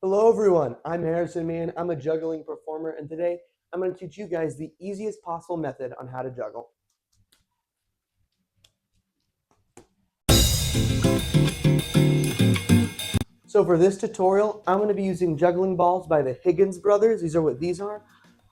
Hello everyone, I'm Harrison Man. I'm a juggling performer, and today I'm going to teach you guys the easiest possible method on how to juggle. So for this tutorial, I'm going to be using juggling balls by the Higgins brothers. These are what these are.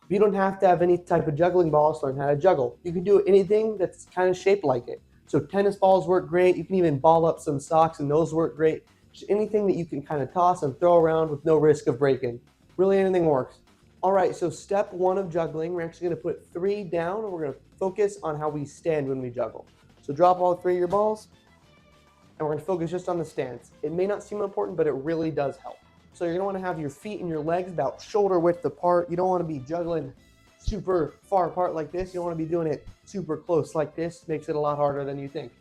You don't have to have any type of juggling balls to learn how to juggle. You can do anything that's kind of shaped like it. So tennis balls work great. You can even ball up some socks and those work great. Just anything that you can kind of toss and throw around with no risk of breaking. Really anything works. All right, so step one of juggling, we're actually going to put 3 down, and we're going to focus on how we stand when we juggle. So drop all 3 of your balls, and we're going to focus just on the stance. It may not seem important, but it really does help. So you're going to want to have your feet and your legs about shoulder width apart. You don't want to be juggling super far apart like this. You don't want to be doing it super close like this. Makes it a lot harder than you think.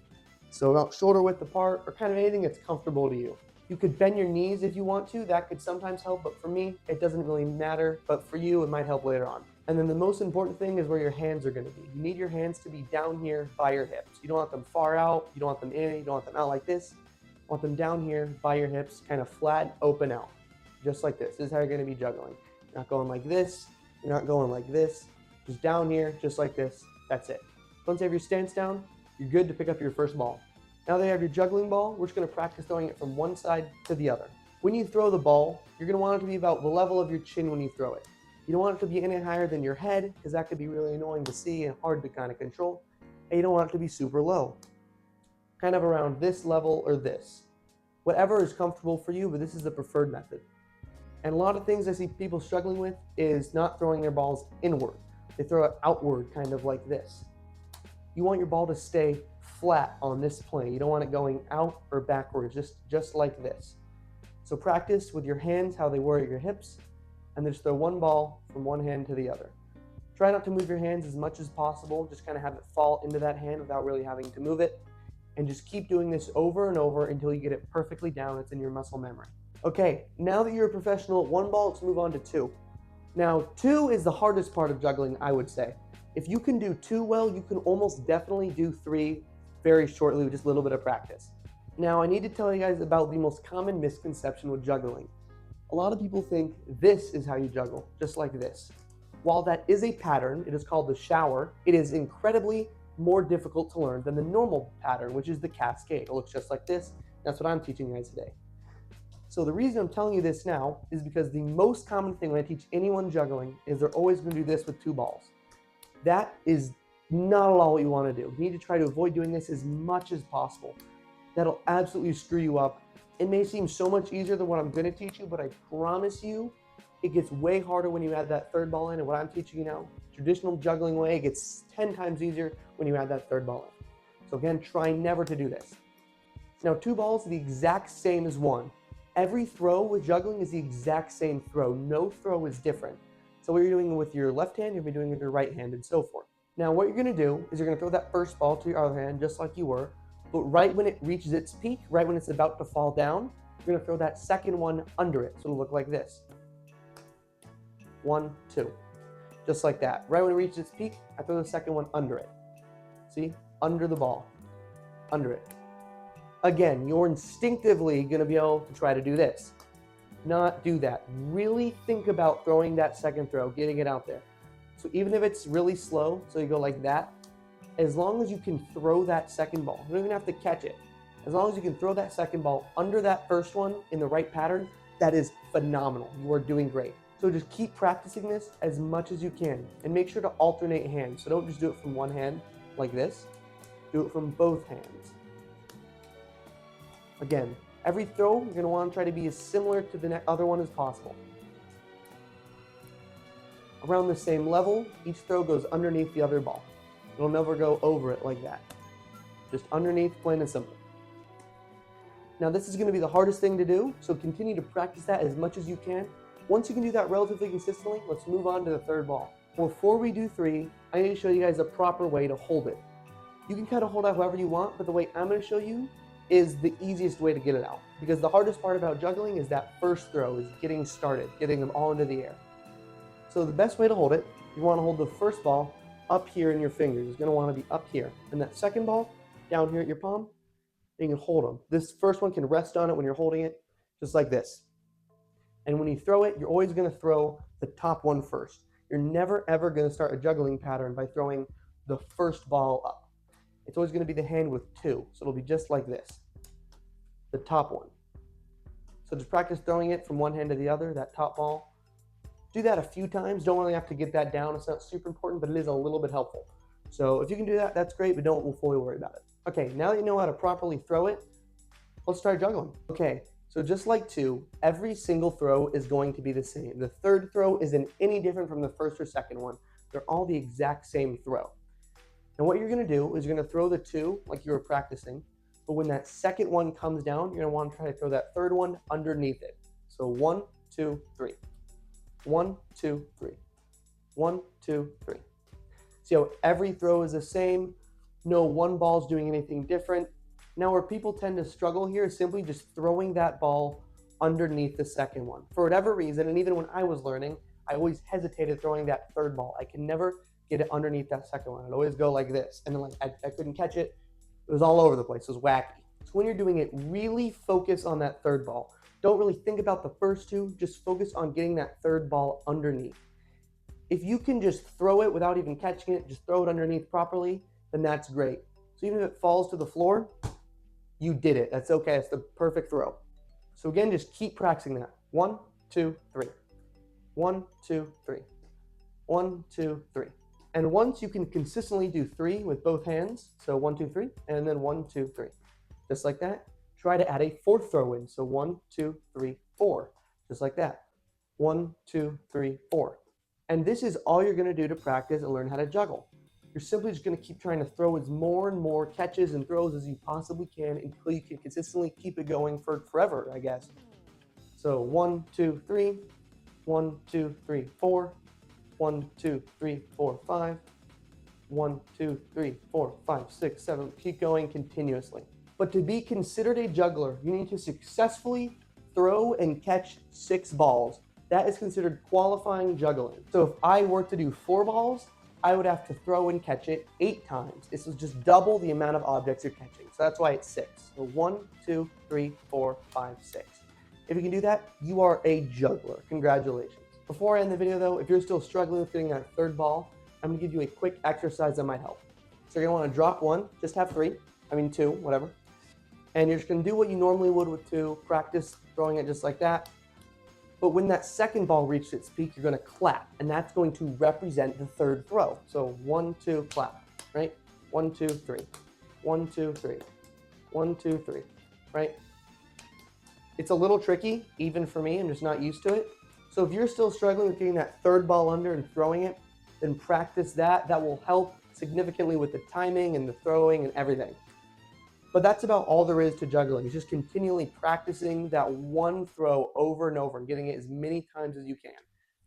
So about shoulder width apart, or kind of anything that's comfortable to you. You could bend your knees if you want to. That could sometimes help, but for me, it doesn't really matter. But for you, it might help later on. And then the most important thing is where your hands are going to be. You need your hands to be down here by your hips. You don't want them far out. You don't want them in. You don't want them out like this. You want them down here by your hips, kind of flat, open out. Just like this. This is how you're going to be juggling. You're not going like this. You're not going like this. Just down here, just like this. That's it. Once you have your stance down, you're good to pick up your first ball. Now that you have your juggling ball, we're just going to practice throwing it from one side to the other. When you throw the ball, you're going to want it to be about the level of your chin when you throw it. You don't want it to be any higher than your head, because that could be really annoying to see and hard to kind of control. And you don't want it to be super low. Kind of around this level or this. Whatever is comfortable for you, but this is the preferred method. And a lot of things I see people struggling with is not throwing their balls inward. They throw it outward, kind of like this. You want your ball to stay flat on this plane. You don't want it going out or backwards, just like this. So practice with your hands how they were at your hips, and then just throw one ball from one hand to the other. Try not to move your hands as much as possible. Just kind of have it fall into that hand without really having to move it. And just keep doing this over and over until you get it perfectly down. It's in your muscle memory. Okay, now that you're a professional at 1 ball, let's move on to 2. Now, 2 is the hardest part of juggling, I would say. If you can do 2 well, you can almost definitely do 3 very shortly with just a little bit of practice. Now, I need to tell you guys about the most common misconception with juggling. A lot of people think this is how you juggle, just like this. While that is a pattern, it is called the shower, it is incredibly more difficult to learn than the normal pattern, which is the cascade. It looks just like this. That's what I'm teaching you guys today. So the reason I'm telling you this now is because the most common thing when I teach anyone juggling is they're always going to do this with 2 balls. That is not at all what you want to do. You need to try to avoid doing this as much as possible. That'll absolutely screw you up. It may seem so much easier than what I'm going to teach you, but I promise you it gets way harder when you add that 3rd ball in. And what I'm teaching you now, traditional juggling way, it gets 10 times easier when you add that 3rd ball in. So again, try never to do this. Now 2 balls are the exact same as 1. Every throw with juggling is the exact same throw. No throw is different. So what you're doing with your left hand, you'll be doing with your right hand and so forth. Now what you're going to do is you're going to throw that first ball to your other hand just like you were, but right when it reaches its peak, right when it's about to fall down, you're going to throw that second one under it. So it'll look like this. 1, 2. Just like that. Right when it reaches its peak, I throw the second one under it. See? Under the ball. Under it. Again, you're instinctively going to be able to try to do this. Not do that. Really think about throwing that second throw, getting it out there. So even if it's really slow, so you go like that, as long as you can throw that second ball, you don't even have to catch it. As long as you can throw that second ball under that first one in the right pattern, that is phenomenal. You are doing great. So just keep practicing this as much as you can and make sure to alternate hands. So don't just do it from one hand like this. Do it from both hands. Again, every throw, you're going to want to try to be as similar to the other one as possible. Around the same level, each throw goes underneath the other ball. It'll never go over it like that. Just underneath, plain and simple. Now this is going to be the hardest thing to do, so continue to practice that as much as you can. Once you can do that relatively consistently, let's move on to the 3rd ball. Before we do 3, I need to show you guys a proper way to hold it. You can kind of hold out however you want, but the way I'm going to show you is the easiest way to get it out. Because the hardest part about juggling is that first throw, is getting started, getting them all into the air. So the best way to hold it, you want to hold the first ball up here in your fingers. It's going to want to be up here. And that second ball, down here at your palm, and you can hold them. This first one can rest on it when you're holding it, just like this. And when you throw it, you're always going to throw the top one first. You're never ever going to start a juggling pattern by throwing the first ball up. It's always going to be the hand with two. So it'll be just like this, the top one. So just practice throwing it from one hand to the other, that top ball. Do that a few times. Don't really have to get that down. It's not super important, but it is a little bit helpful. So if you can do that, that's great, but don't fully worry about it. Okay, now that you know how to properly throw it, let's start juggling. Okay, so just like two, every single throw is going to be the same. The third throw isn't any different from the first or second one. They're all the exact same throw. And what you're gonna do is you're gonna throw the two like you were practicing, but when that second one comes down, you're gonna wanna try to throw that third one underneath it. So 1, 2, 3. 1, 2, 3. 1, 2, 3. See how every throw is the same? No one ball's doing anything different. Now where people tend to struggle here is simply just throwing that ball underneath the second one. For whatever reason, and even when I was learning, I always hesitated throwing that third ball. I can never get it underneath that second one. I'd always go like this, and then like I couldn't catch it. It was all over the place. It was wacky. So when you're doing it, really focus on that third ball. Don't really think about the first two. Just focus on getting that third ball underneath. If you can just throw it without even catching it, just throw it underneath properly, then that's great. So even if it falls to the floor, you did it. That's okay. It's the perfect throw. So again, just keep practicing that. 1, 2, 3. 1, 2, 3. 1, 2, 3. And once you can consistently do 3 with both hands, so 1, 2, 3, and then 1, 2, 3. Just like that. Try to add a fourth throw in. So 1, 2, 3, 4. Just like that. 1, 2, 3, 4. And this is all you're going to do to practice and learn how to juggle. You're simply just going to keep trying to throw as more and more catches and throws as you possibly can until you can consistently keep it going for forever, I guess. So 1, 2, 3, 1, 2, 3, 4, 1, 2, 3, 4, 5, 1, 2, 3, 4, 5, 6, 7. Keep going continuously. But to be considered a juggler, you need to successfully throw and catch 6 balls. That is considered qualifying juggling. So if I were to do 4 balls, I would have to throw and catch it 8 times. This is just double the amount of objects you're catching. So that's why it's 6. So 1, 2, 3, 4, 5, 6. If you can do that, you are a juggler. Congratulations. Before I end the video though, if you're still struggling with getting that third ball, I'm gonna give you a quick exercise that might help. So you're gonna wanna drop 1, just have 2, whatever. And you're just gonna do what you normally would with 2, practice throwing it just like that. But when that second ball reaches its peak, you're going to clap, and that's going to represent the third throw. So 1, 2, clap, right? 1, 2, 3. 1, 2, 3. 1, 2, 3, right? It's a little tricky, even for me. I'm just not used to it. So if you're still struggling with getting that third ball under and throwing it, then practice that. That will help significantly with the timing and the throwing and everything. But that's about all there is to juggling. It's just continually practicing that one throw over and over and getting it as many times as you can.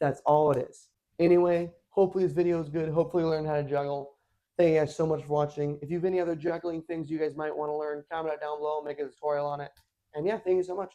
That's all it is. Anyway, hopefully this video is good. Hopefully you learn how to juggle. Thank you guys so much for watching. If you have any other juggling things you guys might want to learn, comment it down below, make a tutorial on it. And yeah, thank you so much.